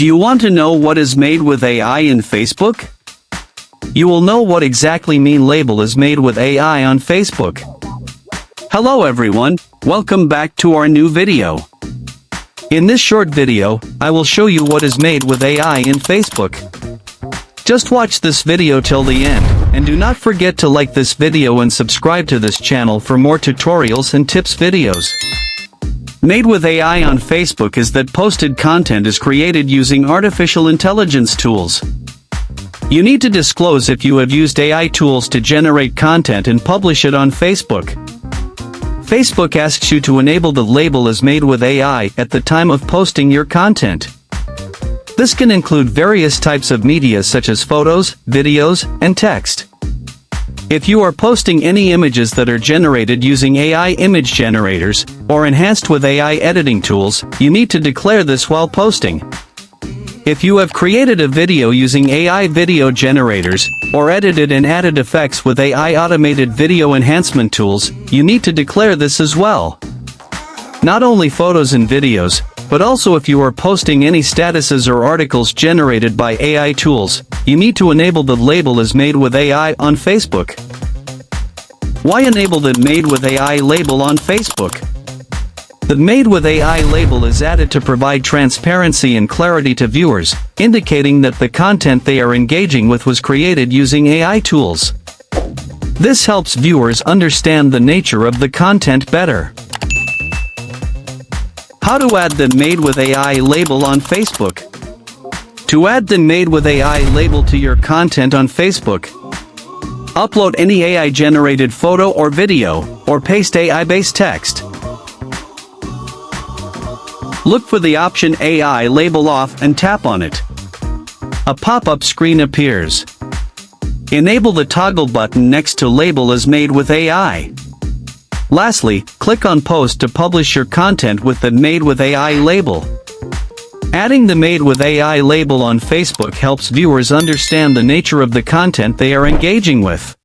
Do you want to know what is made with AI in Facebook? You will know what exactly mean label is made with AI on Facebook. Hello everyone, welcome back to our new video. In this short video, I will show you what is made with AI in Facebook. Just watch this video till the end, and do not forget to like this video and subscribe to this channel for more tutorials and tips videos. Made with AI on Facebook is that posted content is created using artificial intelligence tools. You need to disclose if you have used AI tools to generate content and publish it on Facebook. Facebook asks you to enable the label as made with AI at the time of posting your content. This can include various types of media such as photos, videos, and text. If you are posting any images that are generated using AI image generators, or enhanced with AI editing tools, you need to declare this while posting. If you have created a video using AI video generators, or edited and added effects with AI automated video enhancement tools, you need to declare this as well. Not only photos and videos, but also if you are posting any statuses or articles generated by AI tools, you need to enable the label as made with AI on Facebook. Why enable the Made with AI label on Facebook? The Made with AI label is added to provide transparency and clarity to viewers, indicating that the content they are engaging with was created using AI tools. This helps viewers understand the nature of the content better. How to add the Made with AI label on Facebook? To add the Made with AI label to your content on Facebook, upload any AI-generated photo or video, or paste AI-based text. Look for the option AI Label Off and tap on it. A pop-up screen appears. Enable the toggle button next to Label as Made with AI. Lastly, click on Post to publish your content with the Made with AI label. Adding the Made with AI label on Facebook helps viewers understand the nature of the content they are engaging with.